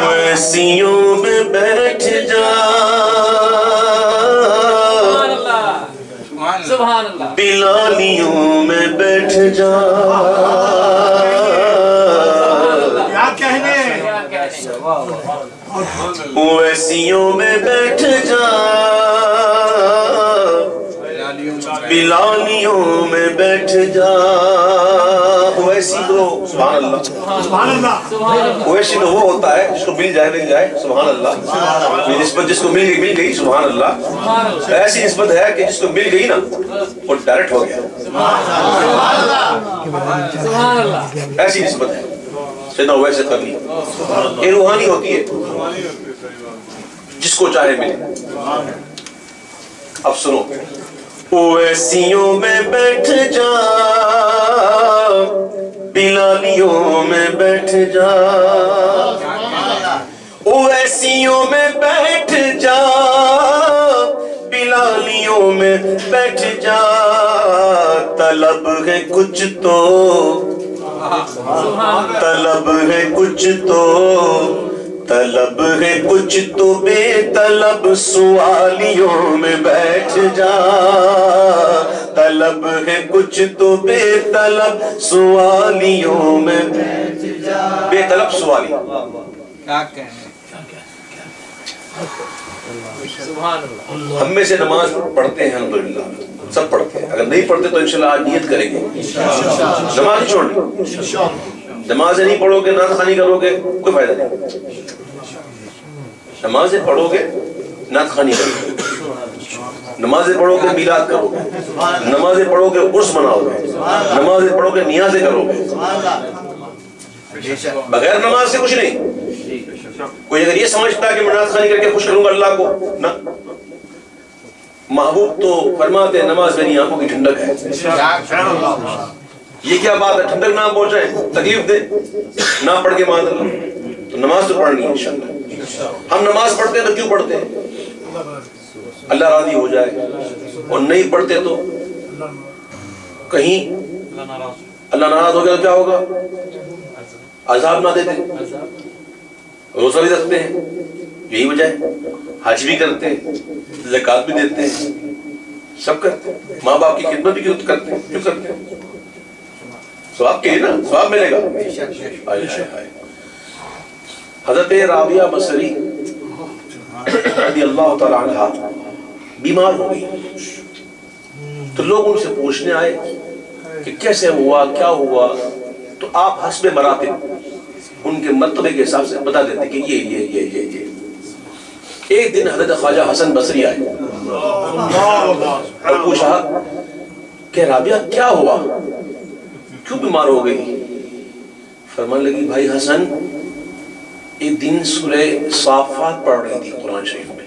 ویسیوں میں بیٹھ جا بلالیوں میں بیٹھ جا ویسیوں میں بیٹھ جا بلالیوں میں بیٹھ جا ویسی تو سبحان اللہ ویسی تو وہ ہوتا ہے جس کو مل جائے سبحان اللہ نسبت جس کو مل گئی سبحان اللہ ایسی نسبت ہے کہ جس کو مل گئی نا وہ ڈائریکٹ ہو گیا ایسی نسبت ہے سیدنا ویسے کرنی یہ روحانی ہوتی ہے جس کو چاہے ملے اب سنو ویسیوں میں بیٹھ جا بلالیوں میں بیٹھ جا ویسیوں میں بیٹھ جا بلالیوں میں بیٹھ جا طلب ہے کچھ تو طلب ہے کچھ تو طلب ہے کچھ تو بے طلب سوالیوں میں بیٹھ جا طلب ہے کچھ تو بے طلب سوالیوں میں بیٹھ جا بے طلب سوالی ہم میں سے نماز پڑھتے ہیں الحمدللہ سب پڑھتے ہیں اگر نہیں پڑھتے تو انشاءاللہ آج نیت کریں گے نماز نہیں چھوڑنی نمازیں نہیں پڑھو گے نعت خوانی کرو گے کوئی فائدہ نہیں نمازیں پڑھو گے نعت خوانی کرو گے نمازیں پڑھو گے میلاد کرو گے نمازیں پڑھو گے عرس مناؤ گے نمازیں پڑھو گے نیازیں کرو گے بغیر نماز سے کچھ نہیں کوئی اگر یہ سمجھتا ہے کہ میں نعت خوانی کر کے خوش کروں گا اللہ کو نہ محبوب تو فرماتے ہیں نماز میری آنکھوں کی ٹھنڈک ہے یہ کیا بات ہے ٹھنڈک نہ پہنچائے تکلیف دے نہ پڑھ کے مان اللہ تو نماز تو پڑھنی ہے انشاءاللہ ہم نماز پڑھتے ہیں تو کیوں پڑھتے ہیں اللہ راضی ہو جائے اور نہیں پڑھتے تو کہیں اللہ ناراض ہو گیا تو کیا ہوگا عذاب نہ دیتے روزہ بھی رکھتے ہیں یہی وجہ ہے حج بھی کرتے ہیں زکات بھی دیتے ہیں سب کرتے ہیں ماں باپ کی خدمت بھی کرتے ہیں کیوں کرتے ہیں ثواب کے لیے نا ثواب ملے گا حضرت رابعہ بصری رضی اللہ تعالی عنہ بیمار ہو گئی تو لوگ ان سے پوچھنے آئے کہ کیسے ہوا کیا ہوا تو آپ حسب مراتب ان کے مرتبے کے حساب سے بتا دیتے کہ یہ ایک دن حضرت خواجہ حسن بصری آئے اور پوچھا کہ رابعہ کیا ہوا کیوں بیمار ہو گئی فرمان لگی بھائی حسن ایک دن سورہ صافات پڑھ رہی تھی قرآن شریف میں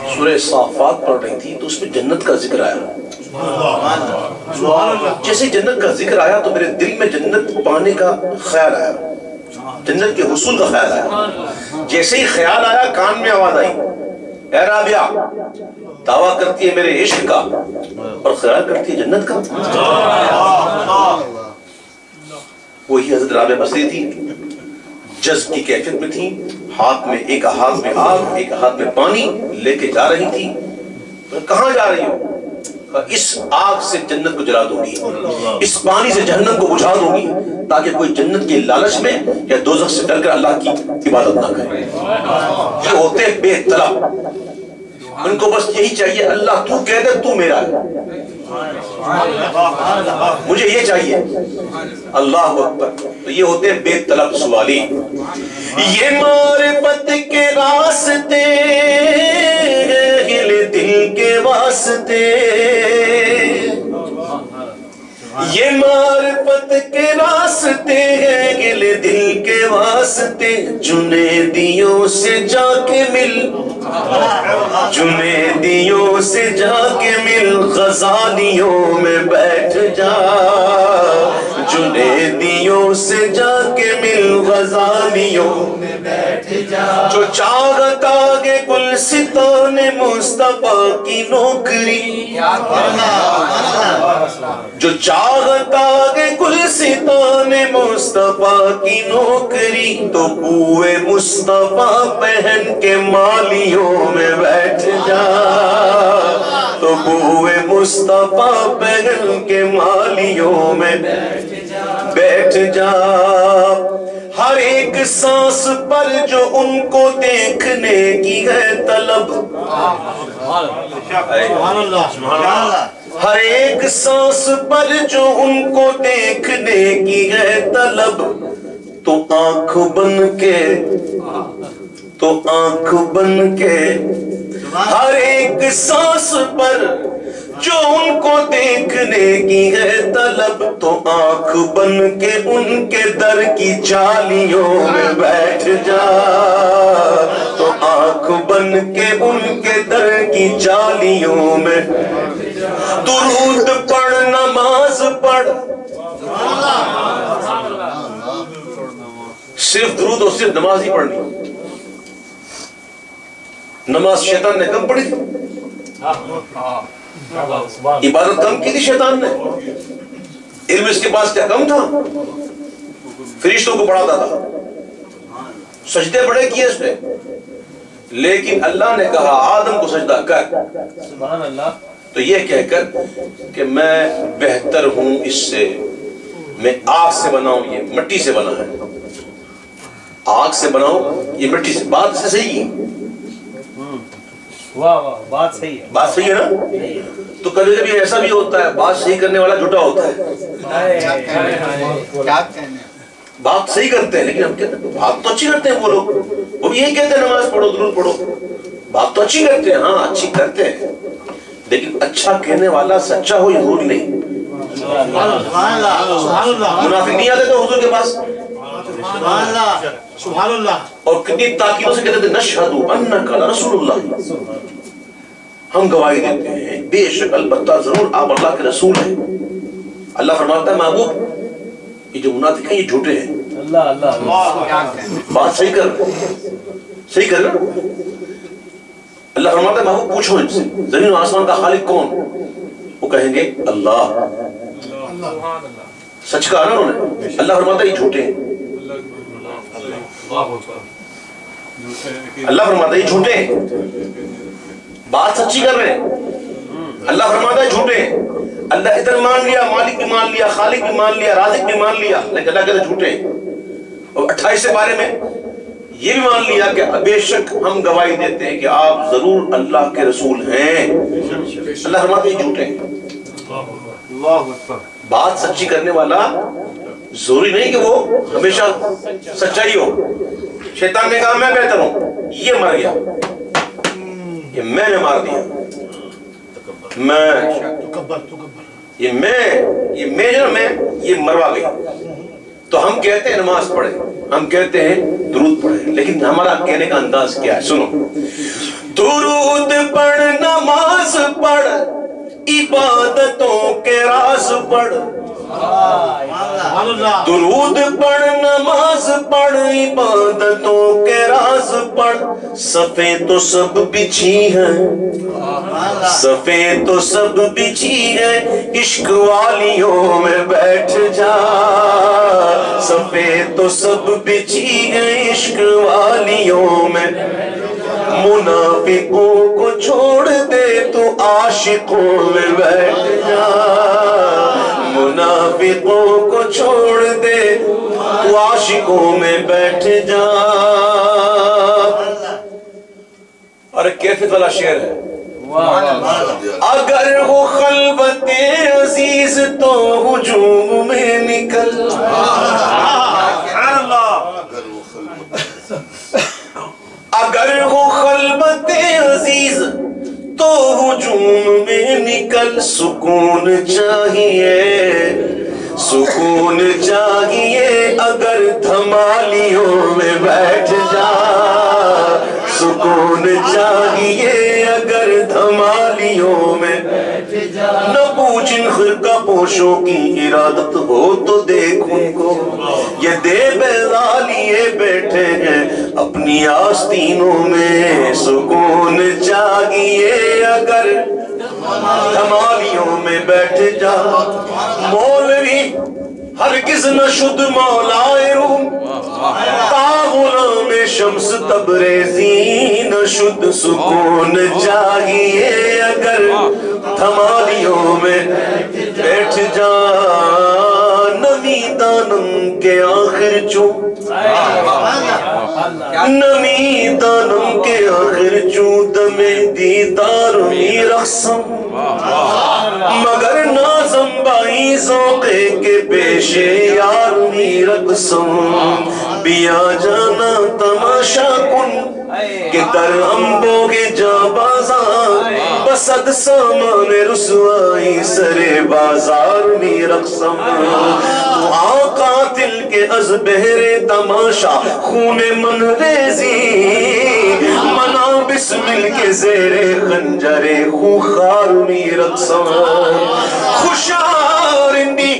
سورہ صافات پڑھ رہی تھی تو اس میں جنت کا ذکر آیا جیسے جنت کا ذکر آیا تو میرے دل میں جنت پانے کا خیال آیا جنت کے حصول کا خیال آیا جیسے ہی خیال آیا کان میں آواز آئی اے رابعہ دعویٰ کرتی ہے میرے عشق کا اور خیال کرتی ہے جنت کا وہی حضرت رابعہ بصری تھی جذب کی کیفیت میں تھی ہاتھ میں ایک ہاتھ میں آگ ایک ہاتھ میں پانی لے کے جا رہی تھی کہاں جا رہی ہو اس آگ سے جنت کو جلا دوں گی اس پانی سے جہنم کو بجھا دوں گی تاکہ کوئی جنت کی لالچ میں یا دوزخ سے ڈر کر اللہ کی عبادت نہ کرے یہ ہوتے بے طلب ان کو بس یہی چاہیے اللہ تو کہہ دے تو میرا ہے مجھے یہ چاہیے اللہ اکبر تو یہ ہوتے ہیں بے طلب سوالی یہ معرفت کے راستے گلے دل کے واسطے یہ معرفت کے راستے ہیں گلے دل کے واسطے جنیدیوں سے جا کے مل جنیدیوں سے جا کے مل غزالیوں میں بیٹھ جا جنیدیوں سے جا کے مل غزالیوں غزالیوں میں بیٹھ جا، جو چاہتا کہ گلستان مصطفیٰ کی نوکری، جو چاہتا کہ گلستان مصطفیٰ کی نوکری، تو بوئے مصطفیٰ پہن کے مالیوں میں بیٹھ جا، تو بوئے مصطفیٰ پہن کے مالیوں میں بیٹھ جا، ہر ایک سانس پر جو ان کو دیکھنے کی ہے طلب، ہر ایک سانس پر جو ان کو دیکھنے کی ہے طلب، تو آنکھ بن کے، تو آنکھ بن کے، ہر ایک سانس پر جو ان کو دیکھنے کی ہے طلب، تو آنکھ بن کے ان کے در کی جالیوں میں بیٹھ جا، تو آنکھ بن کے ان کے در کی جالیوں میں، درود پڑھ نماز پڑھ، صرف درود اور صرف نماز ہی پڑھنی، نماز شیطان نے کم پڑھی تھی، عبادت کم کی تھی شیطان نے، علم اس کے پاس کیا کم تھا، فرشتوں کو پڑھاتا تھا، سجدے بڑے کیے اس نے، لیکن اللہ نے کہا آدم کو سجدہ کر، سبحان اللہ، تو یہ کہہ کر کہ میں بہتر ہوں اس سے، میں آگ سے بنا ہوں، یہ مٹی سے بنا ہے، آگ سے بناؤ یہ مٹی سے، بات سے صحیح ہے، واہ واہ بات صحیح ہے، بات صحیح ہے نا؟ تو کبھی کبھی ایسا بھی ہوتا ہے بات صحیح کرنے والا جھوٹا ہوتا ہے، بات صحیح کرتے ہیں لیکن ہم کہتے ہیں بات تو اچھی کرتے ہیں، وہ لوگ وہ بھی یہی کہتے ہیں نماز پڑھو درود پڑھو، بات تو اچھی کرتے ہیں، ہاں اچھی کرتے ہیں، لیکن اچھا کہنے والا سچا ہو یہ ضروری نہیں، منافق نہیں آتے تو حضور کے پاس، سبحان اللہ، اور کتنی تاکیدوں سے کہتے تھے نشہد انک رسول اللہ، ہم گواہی دیتے ہیں بے شک البتہ ضرور آپ اللہ کے رسول ہیں، اللہ فرماتا ہے محبوب یہ جو منافق ہیں یہ جھوٹے ہیں، اللہ اللہ بات صحیح کر رہے ہیں، صحیح کر رہے ہیں، اللہ فرماتا ہے محبوب پوچھو ان سے زمین و آسمان کا خالق کون، وہ کہیں گے اللہ، سچ کہا نا انہوں نے، اللہ فرماتا ہے یہ جھوٹے ہیں، اللہ فرماتا ہے یہ جھوٹے ہیں، بات سچی کر رہے ہیں، اللہ فرماتا ہے جھوٹے ہیں، اللہ ادھر مان لیا، مالک بھی مان لیا، خالق بھی مان لیا، رازق بھی مان لیا، لیکن اللہ کہتا ہے جھوٹے ہیں، اور 28 سے بارے میں یہ بھی مان لیا کہ بے شک ہم گواہی دیتے ہیں کہ آپ ضرور اللہ کے رسول ہیں، اللہ فرماتا ہے یہ جھوٹے ہیں، بات سچی کرنے والا ضروری نہیں کہ وہ ہمیشہ سچائی ہو، شیطان نے کہا میں بہتر ہوں، یہ مر گیا، یہ میں نے مار دیا، یہ مروا گئی، تو ہم کہتے ہیں نماز پڑھے، ہم کہتے ہیں درود پڑھے، لیکن ہمارا کہنے کا انداز کیا ہے، سنو، درود پڑھ نماز پڑھ عبادتوں کے راز پڑھ، درود پڑھ نماز پڑھ عبادتوں کے راز پڑھ، صفیں تو سب بچھی ہیں، صفیں تو سب بچھی ہیں، عشق والیوں میں بیٹھ جا، صفیں تو سب بچھی ہیں، عشق والیوں میں، منافقوں کو چھوڑ دے تو عاشقوں میں بیٹھ جا، منافقوں کو چھوڑ دے تو عاشقوں میں بیٹھ جا، اور ایک کیفیت والا شعر ہے، اگر وہ خلوت عزیز تو ہجوم میں نکل، اگر وہ خلوت عزیز تو ہجوم میں نکل، سکون چاہیے، سکون چاہیے، اگر دھمالیوں میں بیٹھ جا، سکون چاہیے اگر دھمالیوں میں بیٹھ جا، نہ پوچھ ان خرقہ پوشوں کی ارادت ہو تو دیکھ ان کو، یہ دے بیغالیے بیٹھے ہیں اپنی آستینوں میں سکون چاہیے اگر دھمالیوں میں بیٹھ جا مولوی ہرگز نہ شد مولائے روم تا غلام شمس تبریزی نہ شد سکون چاہیے اگر دھمالیوں میں بیٹھ جا نمی دانم کے آخر چوں نمی دانم کے آخر چوں دم دیدار می رقصم مگر نازم بائی ذوقے کے پیشے یار می رقصم بیا جانا تماشا کن کہ در امبو کے جا بازار بسد سامان رسوائی سرے بازار می رقصم قاتل کے از بہرے تماشا خون من ریزی منا بسمل کے زیر خنجر خوخار می رقصم خوشارندی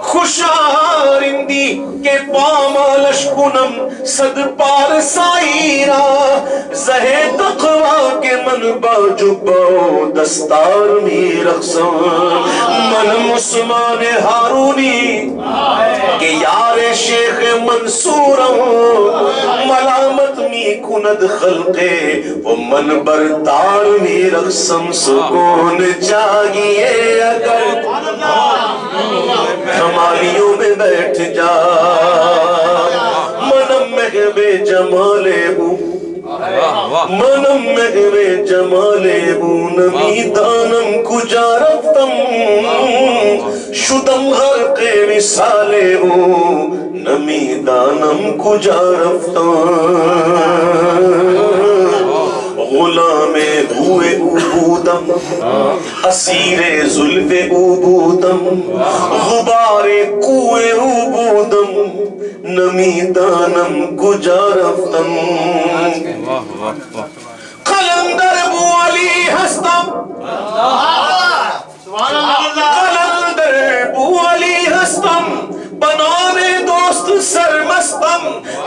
خوشارندی کے پامالش کنم صد پار سائیرہ زہے تقوی کے من باجبو دستار می رقصم من مسلمان ہارونی کہ یار شیخ منصورم ملامت می کند خلقے وہ من بردار می رقصم سکون چاہیے اگر دھمالیوں میں بیٹھ جا منم محبے جمالے بو منم محبے جمالے بو نمی دانم کجا رفتم شدم غرق وصالے بو نمی دانم کجا رفتم غلام ہوئے عبودم اسیر زلف عبودم غبار کوئے عبودم نمی دانم کجا رفتم قلندر بو علی ہستم قلندر بو علی ہستم بنانے دوست سرمستم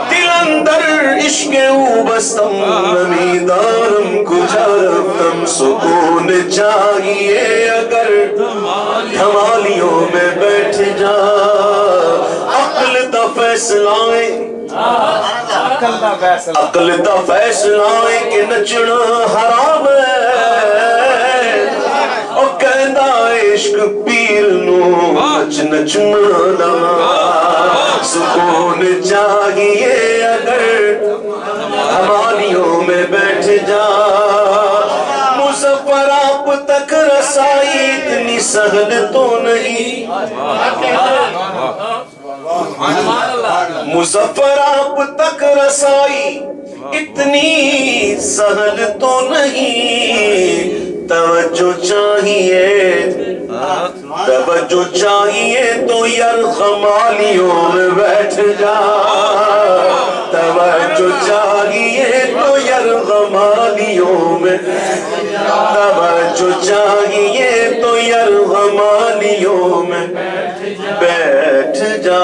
دل اندر عشق او بستم نمی دارم کجا رفتم سکون چاہیے اگر دھمالیوں میں بیٹھ جا عقل دا فیصلائیں عقل دا فیصلائیں کہ نچنا حرام ہے اور کہندہ عشق پیر نو نچ نچنا سکون چاہیے اگر دھمالیوں میں بیٹھ جا مظفر آپ تک رسائی اتنی سہل تو نہیں مظفر آپ تک رسائی اتنی سہل تو نہیں توجہ چاہیے تو یرغمالیوں میں بیٹھ جا توجہ چاہیے تو یرغمالیوں میں توجہ چاہیے تو یرغمالیوں میں بیٹھ جا